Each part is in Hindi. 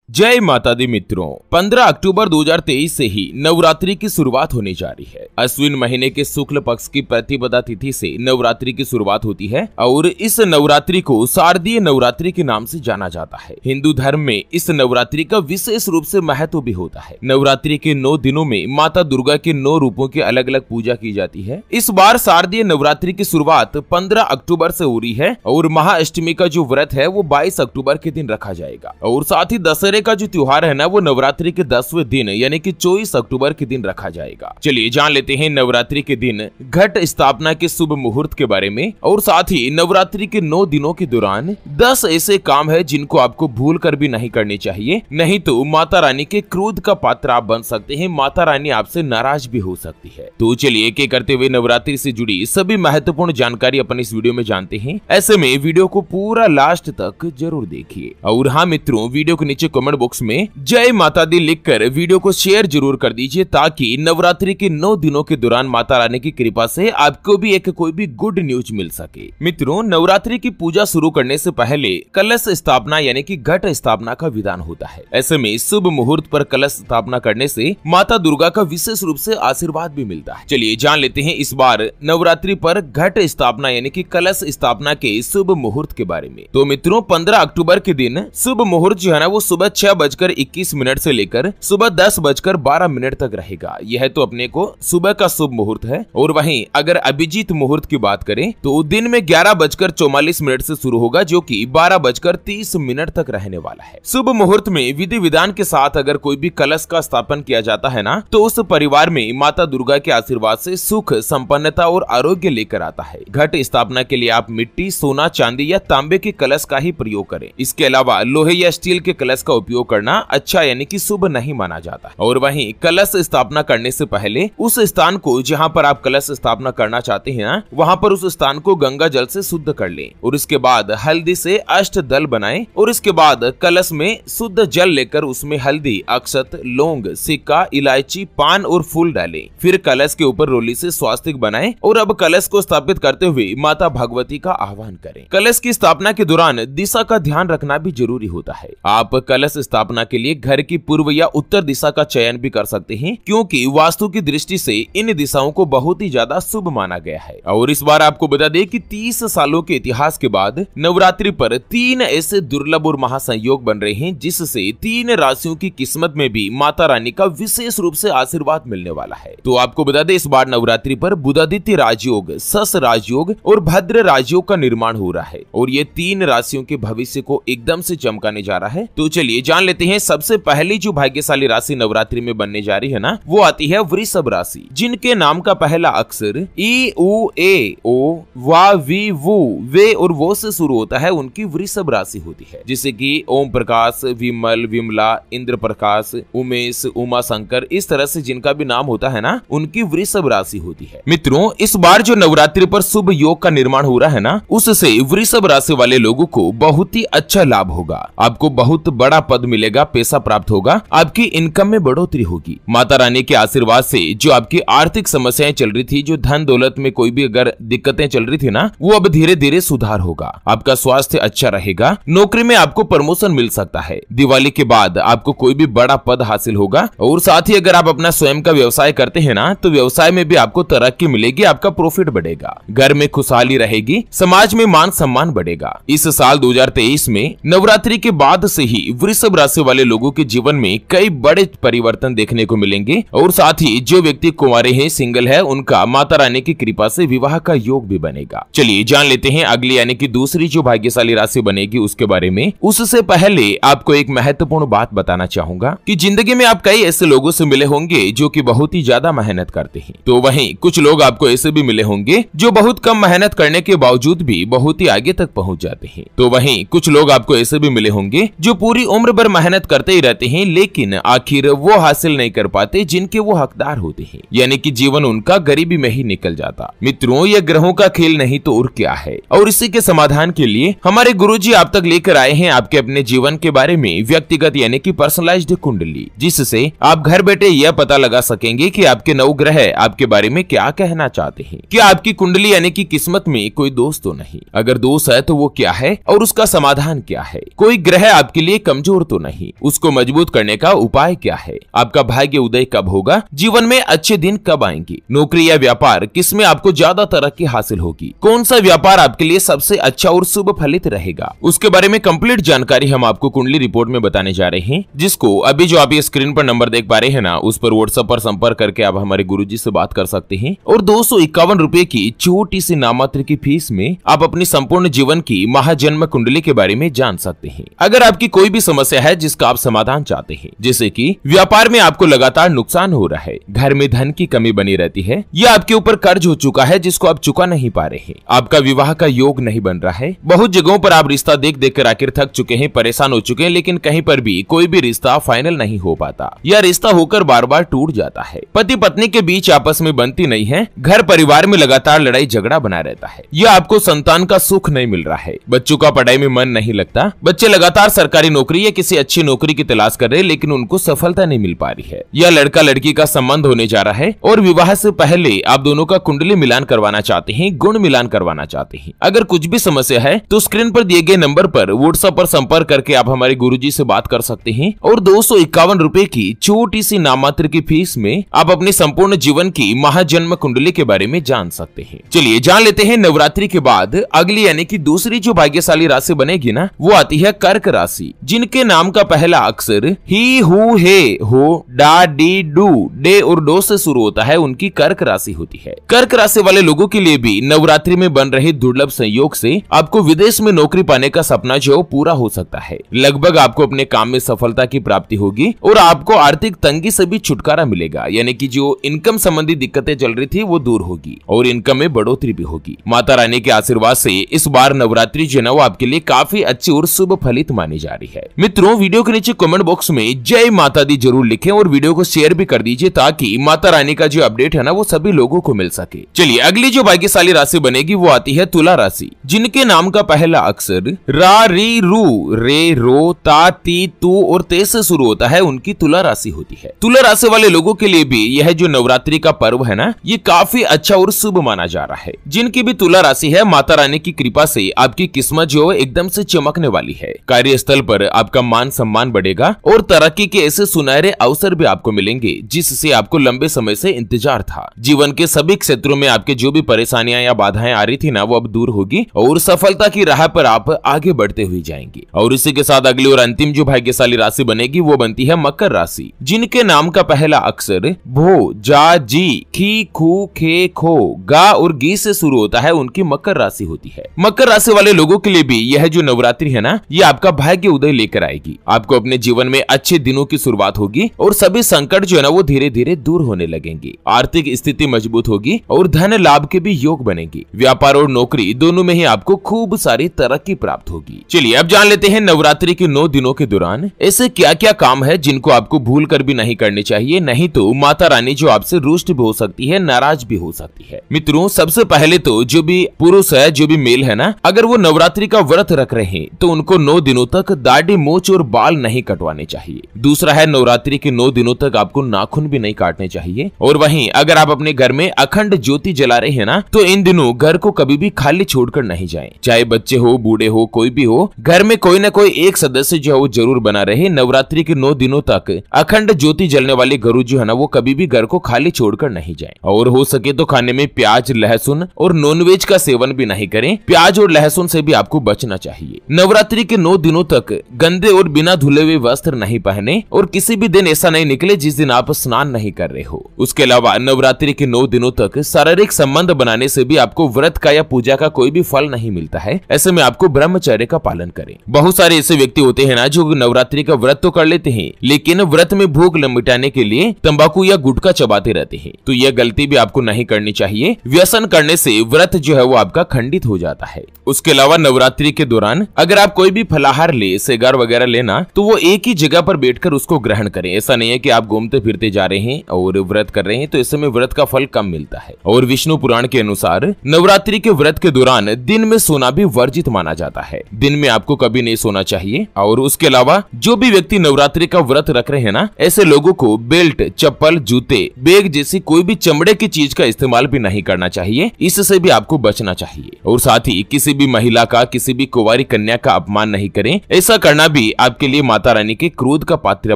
जय माता दी मित्रों, 15 अक्टूबर 2023 से ही नवरात्रि की शुरुआत होने जा रही है। अश्विन महीने के शुक्ल पक्ष की प्रतिपदा तिथि से नवरात्रि की शुरुआत होती है और इस नवरात्रि को शारदीय नवरात्रि के नाम से जाना जाता है। हिंदू धर्म में इस नवरात्रि का विशेष रूप से महत्व भी होता है। नवरात्रि के 9 दिनों में माता दुर्गा के 9 रूपों की अलग अलग पूजा की जाती है। इस बार शारदीय नवरात्रि की शुरुआत 15 अक्टूबर से हो रही है और महाअष्टमी का जो व्रत है वो 22 अक्टूबर के दिन रखा जाएगा और साथ ही दशहरे का जो त्योहार है ना वो नवरात्रि के 10वें दिन यानी कि 24 अक्टूबर के दिन रखा जाएगा। चलिए जान लेते हैं नवरात्रि के दिन घट स्थापना के शुभ मुहूर्त के बारे में और साथ ही नवरात्रि के 9 दिनों के दौरान 10 ऐसे काम है जिनको आपको भूल कर भी नहीं करने चाहिए, नहीं तो माता रानी के क्रोध का पात्र आप बन सकते हैं। माता रानी आपसे नाराज भी हो सकती है। तो चलिए एक एक करते हुए नवरात्रि से जुड़ी सभी महत्वपूर्ण जानकारी अपन इस वीडियो में जानते हैं। ऐसे में वीडियो को पूरा लास्ट तक जरूर देखिए और हाँ मित्रों, वीडियो के नीचे कमेंट बॉक्स में जय माता दी लिखकर वीडियो को शेयर जरूर कर दीजिए ताकि नवरात्रि के 9 दिनों के दौरान माता रानी की कृपा से आपको भी कोई भी गुड न्यूज मिल सके। मित्रों, नवरात्रि की पूजा शुरू करने से पहले कलश स्थापना यानी कि घट स्थापना का विधान होता है। ऐसे में शुभ मुहूर्त पर कलश स्थापना करने से माता दुर्गा का विशेष रूप से आशीर्वाद भी मिलता है। चलिए जान लेते हैं इस बार नवरात्रि पर घट स्थापना यानी कि कलश स्थापना के शुभ मुहूर्त के बारे में। तो मित्रों, 15 अक्टूबर के दिन शुभ मुहूर्त जो है ना वो सुबह 6:21 से लेकर सुबह 10:12 तक रहेगा। यह तो अपने को सुबह का शुभ मुहूर्त है। और वहीं अगर अभिजीत मुहूर्त की बात करें तो दिन में 11:44 से शुरू होगा जो कि 12:30 तक रहने वाला है। शुभ मुहूर्त में विधि विधान के साथ अगर कोई भी कलश का स्थापन किया जाता है ना तो उस परिवार में माता दुर्गा के आशीर्वाद से सुख, संपन्नता और आरोग्य लेकर आता है। घट स्थापना के लिए आप मिट्टी, सोना, चांदी या तांबे के कलश का ही प्रयोग करें। इसके अलावा लोहे या स्टील के कलश का उपयोग करना अच्छा यानी कि शुभ नहीं माना जाता। और वहीं कलश स्थापना करने से पहले उस स्थान को जहां पर आप कलश स्थापना करना चाहते हैं ना वहां पर उस स्थान को गंगा जल से शुद्ध कर लें और इसके बाद हल्दी से अष्टदल बनाएं और इसके बाद कलश में शुद्ध जल लेकर उसमें हल्दी, अक्षत, लौंग, सिक्का, इलायची, पान और फूल डालें। फिर कलश के ऊपर रोली से स्वास्तिक बनाएं और अब कलश को स्थापित करते हुए माता भगवती का आह्वान करें। कलश की स्थापना के दौरान दिशा का ध्यान रखना भी जरूरी होता है। आप कलश स्थापना के लिए घर की पूर्व या उत्तर दिशा का चयन भी कर सकते हैं क्योंकि वास्तु की दृष्टि से इन दिशाओं को बहुत ही ज्यादा शुभ माना गया है। और इस बार आपको बता दें कि 30 सालों के इतिहास के बाद नवरात्रि पर 3 ऐसे दुर्लभ और महासंयोग बन रहे हैं जिससे 3 राशियों की किस्मत में भी माता रानी का विशेष रूप से आशीर्वाद मिलने वाला है। तो आपको बता दें इस बार नवरात्रि पर बुधादित्य राजयोग, सस राजयोग और भद्र राजयोग का निर्माण हो रहा है और ये 3 राशियों के भविष्य को एकदम से चमकाने जा रहा है। तो चलिए जान लेते हैं सबसे पहली जो भाग्यशाली राशि नवरात्रि में बनने जा रही है ना वो आती है वृषभ राशि, जिनके नाम का पहला अक्षर ई, उ, ए, ओ, वा, वी, वु, वे और वो से शुरू होता है, उनकी वृषभ राशि होती है। जैसे कि ओम प्रकाश, विमल, विमला, इंद्र प्रकाश, उमेश, उमा शंकर, इस तरह से जिनका भी नाम होता है ना उनकी वृषभ राशि होती है। मित्रों, इस बार जो नवरात्रि पर शुभ योग का निर्माण हो रहा है ना उससे वृषभ राशि वाले लोगों को बहुत ही अच्छा लाभ होगा। आपको बहुत बड़ा पद मिलेगा, पैसा प्राप्त होगा, आपकी इनकम में बढ़ोतरी होगी। माता रानी के आशीर्वाद से जो आपकी आर्थिक समस्याएं चल रही थी, जो धन दौलत में कोई भी अगर दिक्कतें चल रही थी ना वो अब धीरे धीरे सुधार होगा। आपका स्वास्थ्य अच्छा रहेगा, नौकरी में आपको प्रमोशन मिल सकता है। दिवाली के बाद आपको कोई भी बड़ा पद हासिल होगा और साथ ही अगर आप अपना स्वयं का व्यवसाय करते हैं ना तो व्यवसाय में भी आपको तरक्की मिलेगी, आपका प्रॉफिट बढ़ेगा, घर में खुशहाली रहेगी, समाज में मान सम्मान बढ़ेगा। इस साल 2023 में नवरात्रि के बाद से ही वृषभ राशि वाले लोगों के जीवन में कई बड़े परिवर्तन देखने को मिलेंगे और साथ ही जो व्यक्ति कुंवारे हैं, सिंगल है, उनका माता रानी की कृपा से विवाह का योग भी बनेगा। चलिए जान लेते हैं अगली यानी कि दूसरी जो भाग्यशाली राशि बनेगी उसके बारे में। उससे पहले आपको एक महत्वपूर्ण बात बताना चाहूंगा कि जिंदगी में आप कई ऐसे लोगों से मिले होंगे जो कि बहुत ही ज्यादा मेहनत करते हैं, तो वहीं कुछ लोग आपको ऐसे भी मिले होंगे जो बहुत कम मेहनत करने के बावजूद भी बहुत ही आगे तक पहुंच जाते हैं। तो वहीं कुछ लोग आपको ऐसे भी मिले होंगे जो पूरी उम्र भर मेहनत करते ही रहते हैं लेकिन आखिर वो हासिल नहीं कर पाते जिनके वो हकदार होते हैं, यानी कि जीवन उनका गरीबी में ही निकल जाता। मित्रों, ये ग्रहों का खेल नहीं तो और क्या है। और इसी के समाधान के लिए हमारे गुरुजी आप तक लेकर आए हैं आपके अपने जीवन के बारे में व्यक्तिगत यानी कि पर्सनलाइज्ड कुंडली, जिससे आप घर बैठे यह पता लगा सकेंगे कि आपके नवग्रह आपके बारे में क्या कहना चाहते हैं। क्या आपकी कुंडली यानी कि किस्मत में कोई दोष तो नहीं, अगर दोष है तो वो क्या है और उसका समाधान क्या है। कोई ग्रह आपके लिए कमजोर कमजोर तो नहीं। उसको मजबूत करने का उपाय क्या है? आपका भाग्य उदय कब होगा? जीवन में अच्छे दिन कब आएंगे? नौकरी या व्यापार, किसमें आपको ज्यादा तरक्की हासिल होगी? कौन सा व्यापार आपके लिए सबसे अच्छा और शुभ फलित रहेगा? उसके बारे में कंप्लीट जानकारी हम आपको कुंडली रिपोर्ट में बताने जा रहे हैं, जिसको अभी जो आप ये स्क्रीन पर नंबर देख पा रहे हैं ना, उस पर व्हाट्सएप पर संपर्क करके आप हमारे गुरुजी से बात कर सकते हैं और 251 रुपए की छोटी सी नाममात्र की फीस में आप अपनी संपूर्ण जीवन की महाजन्म कुंडली के बारे में जान सकते हैं। अगर आपकी कोई भी समस्या है जिसका आप समाधान चाहते हैं, जैसे कि व्यापार में आपको लगातार नुकसान हो रहा है, घर में धन की कमी बनी रहती है, या आपके ऊपर कर्ज हो चुका है जिसको आप चुका नहीं पा रहे हैं, आपका विवाह का योग नहीं बन रहा है, बहुत जगहों पर आप रिश्ता देख देख कर आखिर थक चुके हैं, परेशान हो चुके हैं, लेकिन कहीं पर भी कोई भी रिश्ता फाइनल नहीं हो पाता, या रिश्ता होकर बार बार टूट जाता है, पति पत्नी के बीच आपस में बनती नहीं है, घर परिवार में लगातार लड़ाई झगड़ा बना रहता है, या आपको संतान का सुख नहीं मिल रहा है, बच्चों का पढ़ाई में मन नहीं लगता, बच्चे लगातार सरकारी नौकरी या किसी अच्छी नौकरी की तलाश कर रहे हैं लेकिन उनको सफलता नहीं मिल पा रही है, या लड़का लड़की का संबंध होने जा रहा है और विवाह से पहले आप दोनों का कुंडली मिलान करवाना चाहते हैं, गुण मिलान करवाना चाहते हैं। अगर कुछ भी समस्या है तो स्क्रीन पर दिए गए नंबर पर व्हाट्सएप पर संपर्क करके आप हमारे गुरुजी से बात कर सकते हैं और 251 रुपए की छोटी सी नाममात्र की फीस में आप अपने संपूर्ण जीवन की महाजन्म कुंडली के बारे में जान सकते हैं। चलिए जान लेते हैं नवरात्रि के बाद अगली यानी कि दूसरी जो भाग्यशाली राशि बनेगी ना, वो आती है कर्क राशि, जिनके नाम का पहला अक्षर ही, हु, हे, हो, डा, डी, डू, डे और डो से शुरू होता है, उनकी कर्क राशि होती है। कर्क राशि वाले लोगों के लिए भी नवरात्रि में बन रहे दुर्लभ संयोग से आपको विदेश में नौकरी पाने का सपना जो पूरा हो सकता है। लगभग आपको अपने काम में सफलता की प्राप्ति होगी और आपको आर्थिक तंगी से भी छुटकारा मिलेगा, यानी कि जो इनकम संबंधी दिक्कतें चल रही थी वो दूर होगी और इनकम में बढ़ोतरी भी होगी। माता रानी के आशीर्वाद से इस बार नवरात्रि जो है वो आपके लिए काफी अच्छी और शुभ फलित मानी जा रही है। मित्रों, वीडियो के नीचे कमेंट बॉक्स में जय माता दी जरूर लिखें और वीडियो को शेयर भी कर दीजिए ताकि माता रानी का जो अपडेट है ना वो सभी लोगों को मिल सके। चलिए अगली जो भाग्यशाली राशि बनेगी वो आती है तुला राशि, जिनके नाम का पहला अक्षर रा, री, रू, रे, रो, ता, ती, तू और ते से शुरू होता है, उनकी तुला राशि होती है। तुला राशि वाले लोगों के लिए भी यह जो नवरात्रि का पर्व है ना, ये काफी अच्छा और शुभ माना जा रहा है। जिनकी भी तुला राशि है, माता रानी की कृपा से आपकी किस्मत जो एकदम से चमकने वाली है। कार्यस्थल पर आपका मान सम्मान बढ़ेगा और तरक्की के ऐसे सुनहरे अवसर भी आपको मिलेंगे जिससे आपको लंबे समय से इंतजार था। जीवन के सभी क्षेत्रों में आपके जो भी परेशानियां या बाधाएं आ रही थी ना, वो अब दूर होगी और सफलता की राह पर आप आगे बढ़ते हुए जाएंगे। और इसी के साथ अगली और अंतिम जो भाग्यशाली राशि बनेगी वो बनती है मकर राशि, जिनके नाम का पहला अक्षर भो, जा, जी, खी, खू, खे, खो, गा और गी से शुरू होता है, उनकी मकर राशि होती है। मकर राशि वाले लोगों के लिए भी यह जो नवरात्रि है ना, ये आपका भाग्य उदय लेकर आएगी। आपको अपने जीवन में अच्छे दिनों की शुरुआत होगी और सभी संकट जो है ना वो धीरे धीरे दूर होने लगेंगे। आर्थिक स्थिति मजबूत होगी और धन लाभ के भी योग बनेंगे। व्यापार और नौकरी दोनों में ही आपको खूब सारी तरक्की प्राप्त होगी। चलिए अब जान लेते हैं नवरात्रि के 9 दिनों के दौरान ऐसे क्या क्या काम है जिनको आपको भूल कर भी नहीं करने चाहिए, नहीं तो माता रानी जो आपसे रुष्ट भी हो सकती है, नाराज भी हो सकती है। मित्रों, सबसे पहले तो जो भी पुरुष है, जो भी मेल है ना, अगर वो नवरात्रि का व्रत रख रहे हैं तो उनको 9 दिनों तक दाढ़ी, मूंछ और बाल नहीं कटवाने चाहिए। दूसरा है, नवरात्रि के 9 दिनों तक आपको नाखून भी नहीं काटने चाहिए। और वहीं अगर आप अपने घर में अखंड ज्योति जला रहे हैं ना, तो इन दिनों घर को कभी भी खाली छोड़कर नहीं जाएं। चाहे बच्चे हो, बूढ़े हो, कोई भी हो, घर में कोई न कोई एक सदस्य जो है वो जरूर बना रहे। नवरात्रि के 9 दिनों तक अखंड ज्योति जलने वाले घरों जो है ना, वो कभी भी घर को खाली छोड़कर नहीं जाएं। और हो सके तो खाने में प्याज, लहसुन और नॉनवेज का सेवन भी नहीं करें। प्याज और लहसुन से भी आपको बचना चाहिए। नवरात्रि के 9 दिनों तक गंदे और बिना धुले हुए वस्त्र नहीं पहने और किसी भी दिन ऐसा नहीं निकले जिस दिन आप स्नान नहीं कर रहे हो। उसके अलावा नवरात्रि के 9 दिनों तक शारीरिक संबंध बनाने से भी आपको व्रत का या पूजा का कोई भी फल नहीं मिलता है। ऐसे में आपको ब्रह्मचर्य का पालन करें। बहुत सारे ऐसे व्यक्ति होते हैं ना जो नवरात्रि का व्रत तो कर लेते हैं, लेकिन व्रत में भूख मिटाने के लिए तंबाकू या गुटखा चबाते रहते हैं। तो यह गलती भी आपको नहीं करनी चाहिए। व्यसन करने से व्रत जो है वो आपका खंडित हो जाता है। उसके अलावा नवरात्रि के दौरान अगर आप कोई भी फलाहार ले, सेगार वगैरह लेना, तो वो एक ही जगह पर बैठकर उसको ग्रहण करें। ऐसा नहीं है कि आप घूमते फिरते जा रहे हैं और व्रत कर रहे हैं, तो ऐसे में व्रत का फल कम मिलता है। और विष्णु पुराण के अनुसार नवरात्रि के व्रत के दौरान दिन में सोना भी वर्जित माना जाता है। दिन में आपको कभी नहीं सोना चाहिए। और उसके अलावा जो भी व्यक्ति नवरात्रि का व्रत रख रहे हैं ना, ऐसे लोगों को बेल्ट, चप्पल, जूते, बैग जैसी कोई भी चमड़े की चीज का इस्तेमाल भी नहीं करना चाहिए। इससे भी आपको बचना चाहिए। और साथ ही किसी भी महिला का, किसी भी कुंवारी कन्या का अपमान नहीं करें। ऐसा करना भी भी आपके लिए माता रानी के क्रोध का पात्र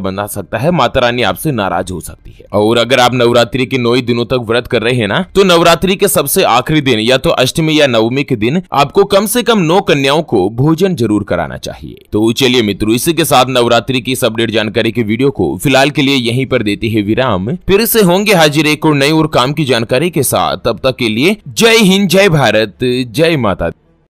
बना सकता है। माता रानी आपसे नाराज हो सकती है। और अगर आप नवरात्रि के 9 दिनों तक व्रत कर रहे हैं ना, तो नवरात्रि के सबसे आखिरी दिन या तो अष्टमी या नवमी के दिन आपको कम से कम 9 कन्याओं को भोजन जरूर कराना चाहिए। तो चलिए मित्रों, इसी के साथ नवरात्रि की इस अपडेट जानकारी की वीडियो को फिलहाल के लिए यहीं पर देते हैं विराम। फिर से होंगे हाजिर एक और नई और काम की जानकारी के साथ। तब तक के लिए जय हिंद, जय भारत, जय माता।